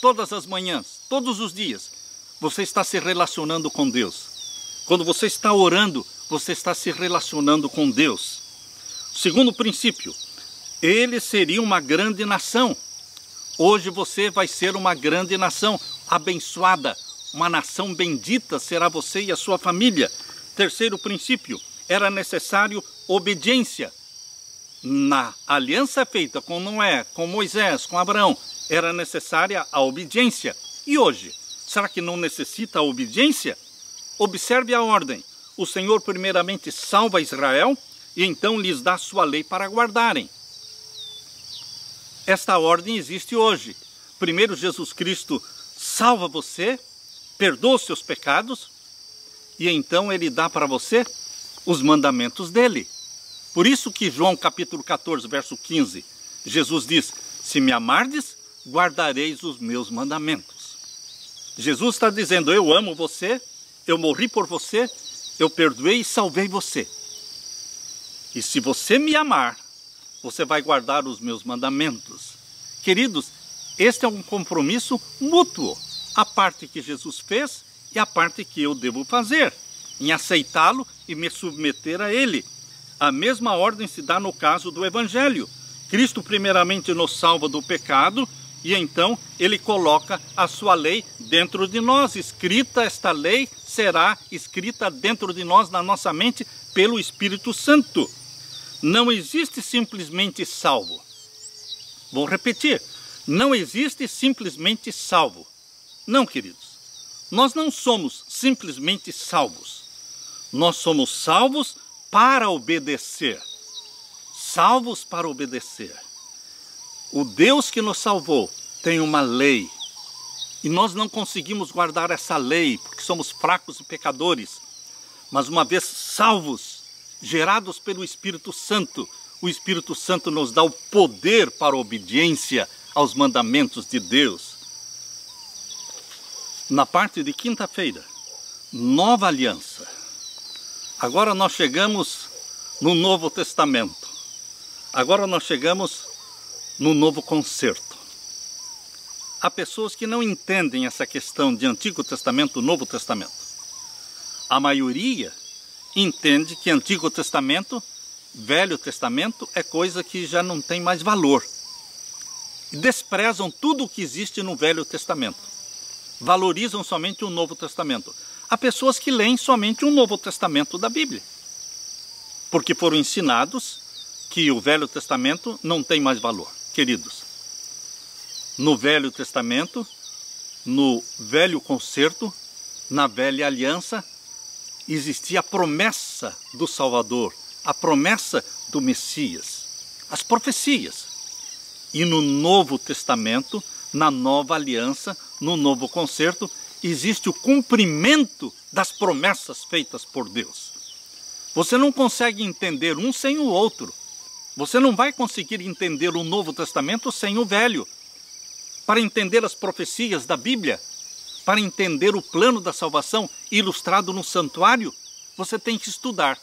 todas as manhãs, todos os dias, você está se relacionando com Deus. Quando você está orando, você está se relacionando com Deus. Segundo princípio, ele seria uma grande nação. Hoje você vai ser uma grande nação, abençoada. Uma nação bendita será você e a sua família. Terceiro princípio, era necessário obediência. Na aliança feita com Noé, com Moisés, com Abraão, era necessária a obediência. E hoje, será que não necessita a obediência? Observe a ordem. O Senhor primeiramente salva Israel e então lhes dá sua lei para guardarem. Esta ordem existe hoje. Primeiro, Jesus Cristo salva você, perdoa os seus pecados e então ele dá para você os mandamentos dele. Por isso que João capítulo 14, verso 15, Jesus diz: se me amardes, guardareis os meus mandamentos. Jesus está dizendo: eu amo você, eu morri por você, eu perdoei e salvei você. E se você me amar, você vai guardar os meus mandamentos. Queridos, este é um compromisso mútuo. A parte que Jesus fez e a parte que eu devo fazer, em aceitá-lo e me submeter a ele. A mesma ordem se dá no caso do Evangelho. Cristo primeiramente nos salva do pecado e então ele coloca a sua lei dentro de nós. Esta lei será escrita dentro de nós, na nossa mente, pelo Espírito Santo. Não existe simplesmente salvo. Vou repetir. Não existe simplesmente salvo. Não, queridos. Nós não somos simplesmente salvos. Nós somos salvos para obedecer. Salvos para obedecer. O Deus que nos salvou tem uma lei. E nós não conseguimos guardar essa lei, porque somos fracos e pecadores. Mas uma vez salvos, gerados pelo Espírito Santo, o Espírito Santo nos dá o poder para a obediência aos mandamentos de Deus. Na parte de quinta-feira, nova aliança. Agora nós chegamos no Novo Testamento. Agora nós chegamos no Novo Concerto. Há pessoas que não entendem essa questão de Antigo Testamento e Novo Testamento. A maioria entende que Antigo Testamento, Velho Testamento é coisa que já não tem mais valor. E desprezam tudo o que existe no Velho Testamento. Valorizam somente o Novo Testamento. Há pessoas que leem somente o Novo Testamento da Bíblia, porque foram ensinados que o Velho Testamento não tem mais valor. Queridos, no Velho Testamento, no Velho Concerto, na Velha Aliança, existia a promessa do Salvador, a promessa do Messias, as profecias. E no Novo Testamento, na Nova Aliança, no Novo Concerto, existe o cumprimento das promessas feitas por Deus. Você não consegue entender um sem o outro. Você não vai conseguir entender o Novo Testamento sem o Velho. Para entender as profecias da Bíblia, para entender o plano da salvação ilustrado no santuário, você tem que estudar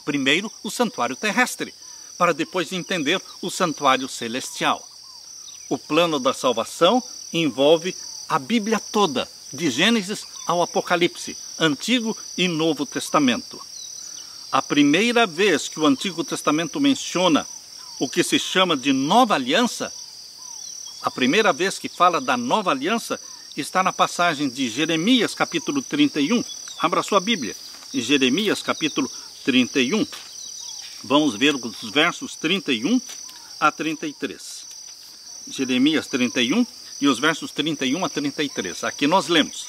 primeiro o santuário terrestre, para depois entender o santuário celestial. O plano da salvação envolve a Bíblia toda, de Gênesis ao Apocalipse, Antigo e Novo Testamento. A primeira vez que o Antigo Testamento menciona o que se chama de Nova Aliança, a primeira vez que fala da Nova Aliança está na passagem de Jeremias capítulo 31. Abra sua Bíblia, em Jeremias capítulo 31. Vamos ver os versos 31 a 33. Jeremias 31 e os versos 31 a 33. Aqui nós lemos: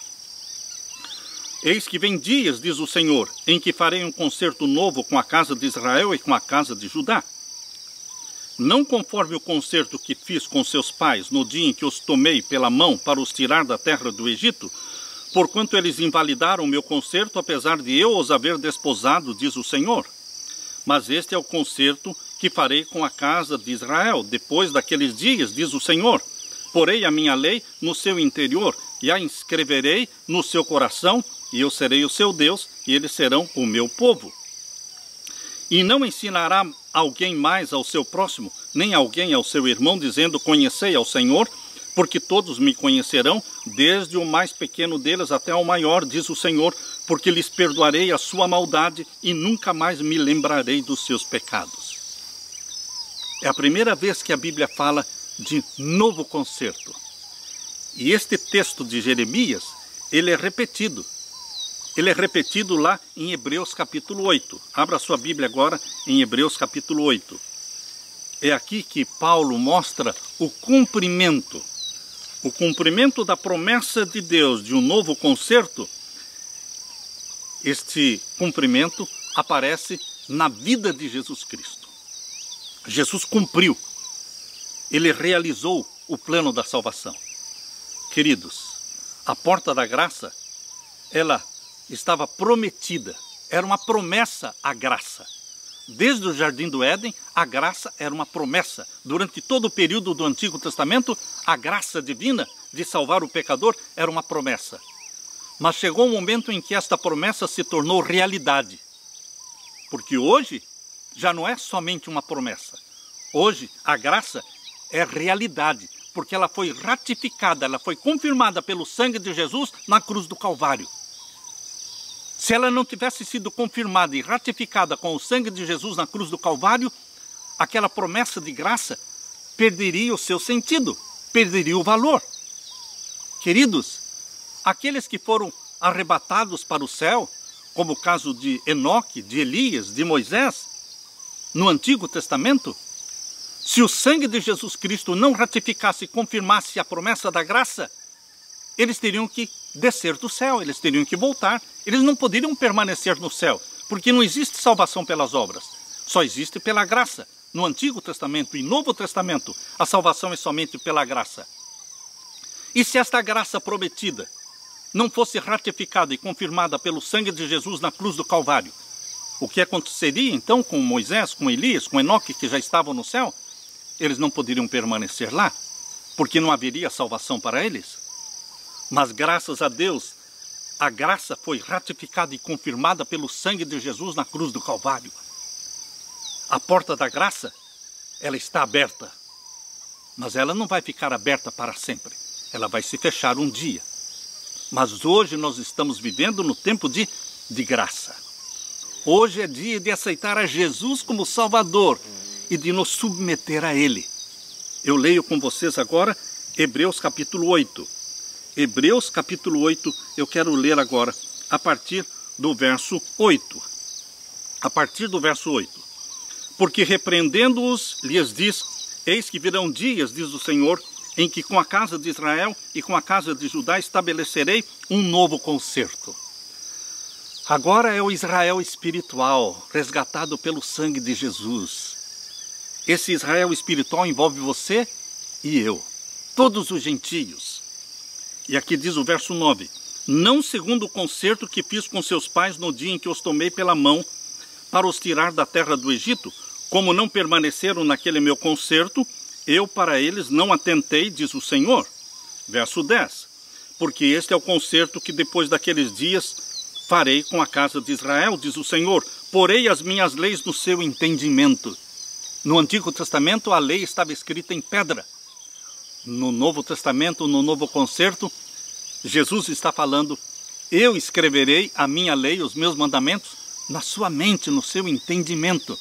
eis que vem dias, diz o Senhor, em que farei um concerto novo com a casa de Israel e com a casa de Judá. Não conforme o concerto que fiz com seus pais no dia em que os tomei pela mão para os tirar da terra do Egito, porquanto eles invalidaram o meu concerto, apesar de eu os haver desposado, diz o Senhor. Mas este é o concerto que farei com a casa de Israel, depois daqueles dias, diz o Senhor. Porei a minha lei no seu interior, e a inscreverei no seu coração, e eu serei o seu Deus, e eles serão o meu povo. E não ensinará alguém mais ao seu próximo, nem alguém ao seu irmão, dizendo, conhecei ao Senhor, porque todos me conhecerão, desde o mais pequeno deles até o maior, diz o Senhor, porque lhes perdoarei a sua maldade e nunca mais me lembrarei dos seus pecados. É a primeira vez que a Bíblia fala de novo concerto. E este texto de Jeremias, ele é repetido. Ele é repetido lá em Hebreus capítulo 8. Abra sua Bíblia agora em Hebreus capítulo 8. É aqui que Paulo mostra o cumprimento da promessa de Deus de um novo concerto. Este cumprimento aparece na vida de Jesus Cristo. Jesus cumpriu, ele realizou o plano da salvação. Queridos, a porta da graça, ela estava prometida, era uma promessa à graça. Desde o Jardim do Éden, a graça era uma promessa. Durante todo o período do Antigo Testamento, a graça divina de salvar o pecador era uma promessa. Mas chegou um momento em que esta promessa se tornou realidade. Porque hoje já não é somente uma promessa. Hoje a graça é realidade, porque ela foi ratificada, ela foi confirmada pelo sangue de Jesus na cruz do Calvário. Se ela não tivesse sido confirmada e ratificada com o sangue de Jesus na cruz do Calvário, aquela promessa de graça perderia o seu sentido, perderia o valor. Queridos, aqueles que foram arrebatados para o céu, como o caso de Enoque, de Elias, de Moisés, no Antigo Testamento, se o sangue de Jesus Cristo não ratificasse e confirmasse a promessa da graça, eles teriam que descer do céu, eles teriam que voltar. Eles não poderiam permanecer no céu, porque não existe salvação pelas obras, só existe pela graça. No Antigo Testamento e Novo Testamento, a salvação é somente pela graça. E se esta graça prometida não fosse ratificada e confirmada pelo sangue de Jesus na cruz do Calvário, o que aconteceria então com Moisés, com Elias, com Enoque, que já estavam no céu? Eles não poderiam permanecer lá, porque não haveria salvação para eles. Mas graças a Deus, a graça foi ratificada e confirmada pelo sangue de Jesus na cruz do Calvário. A porta da graça, ela está aberta, mas ela não vai ficar aberta para sempre. Ela vai se fechar um dia. Mas hoje nós estamos vivendo no tempo de graça. Hoje é dia de aceitar a Jesus como Salvador e de nos submeter a Ele. Eu leio com vocês agora Hebreus capítulo 8. Hebreus capítulo 8, eu quero ler agora a partir do verso 8. A partir do verso 8. Porque repreendendo-os, lhes diz, eis que virão dias, diz o Senhor, em que com a casa de Israel e com a casa de Judá estabelecerei um novo concerto. Agora é o Israel espiritual, resgatado pelo sangue de Jesus. Esse Israel espiritual envolve você e eu, todos os gentios. E aqui diz o verso 9, não segundo o concerto que fiz com seus pais no dia em que os tomei pela mão para os tirar da terra do Egito, como não permaneceram naquele meu concerto, eu para eles não atentei, diz o Senhor. Verso 10, porque este é o concerto que depois daqueles dias farei com a casa de Israel, diz o Senhor, porei as minhas leis no seu entendimento. No Antigo Testamento a lei estava escrita em pedra. No Novo Testamento, no Novo Concerto, Jesus está falando, eu escreverei a minha lei, os meus mandamentos, na sua mente, no seu entendimento.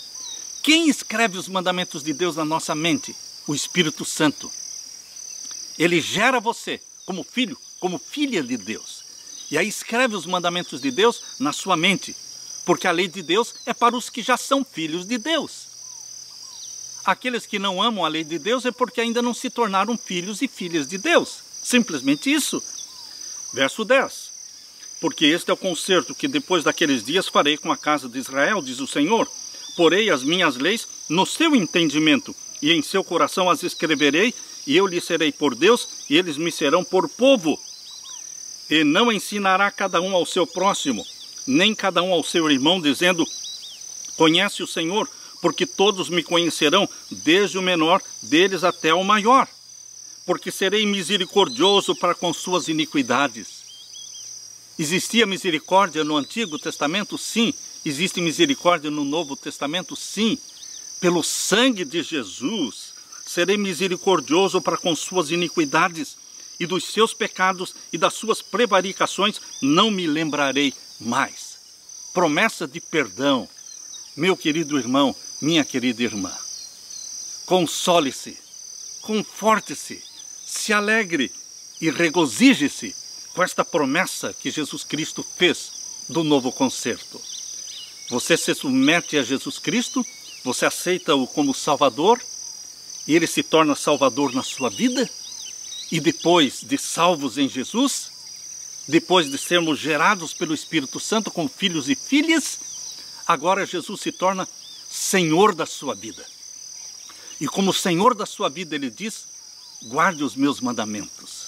Quem escreve os mandamentos de Deus na nossa mente? O Espírito Santo. Ele gera você como filho, como filha de Deus. E aí escreve os mandamentos de Deus na sua mente, porque a lei de Deus é para os que já são filhos de Deus. Aqueles que não amam a lei de Deus é porque ainda não se tornaram filhos e filhas de Deus. Simplesmente isso. Verso 10. Porque este é o concerto que depois daqueles dias farei com a casa de Israel, diz o Senhor. Porei as minhas leis no seu entendimento, e em seu coração as escreverei, e eu lhes serei por Deus, e eles me serão por povo. E não ensinará cada um ao seu próximo, nem cada um ao seu irmão, dizendo, conhece o Senhor, porque todos me conhecerão, desde o menor deles até o maior. Porque serei misericordioso para com suas iniquidades. Existia misericórdia no Antigo Testamento? Sim. Existe misericórdia no Novo Testamento? Sim. Pelo sangue de Jesus, serei misericordioso para com suas iniquidades, e dos seus pecados e das suas prevaricações não me lembrarei mais. Promessa de perdão. Meu querido irmão, minha querida irmã, console-se, conforte-se, se alegre e regozije-se com esta promessa que Jesus Cristo fez do novo concerto. Você se submete a Jesus Cristo, você aceita-o como Salvador, e ele se torna Salvador na sua vida, e depois de salvos em Jesus, depois de sermos gerados pelo Espírito Santo como filhos e filhas, agora Jesus se torna Senhor da sua vida. E como Senhor da sua vida, ele diz: guarde os meus mandamentos.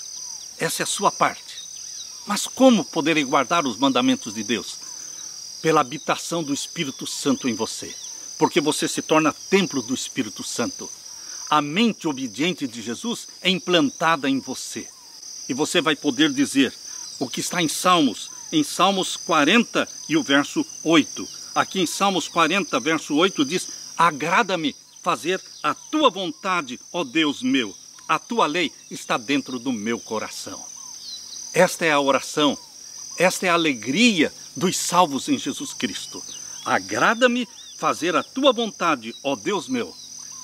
Essa é a sua parte. Mas como poderei guardar os mandamentos de Deus? Pela habitação do Espírito Santo em você. Porque você se torna templo do Espírito Santo. A mente obediente de Jesus é implantada em você. E você vai poder dizer o que está em Salmos 40 e o verso 8. Aqui em Salmos 40, verso 8 diz: agrada-me fazer a tua vontade, ó Deus meu. A tua lei está dentro do meu coração. Esta é a oração, esta é a alegria dos salvos em Jesus Cristo. Agrada-me fazer a tua vontade, ó Deus meu.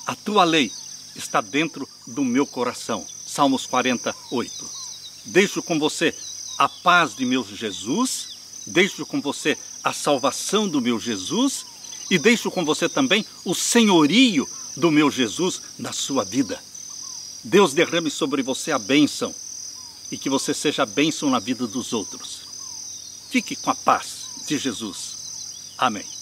A tua lei está dentro do meu coração. Salmos 48. Deixo com você a paz de meu Jesus, deixo com você a salvação do meu Jesus e deixo com você também o senhorio do meu Jesus na sua vida. Deus derrame sobre você a bênção e que você seja a bênção na vida dos outros. Fique com a paz de Jesus. Amém.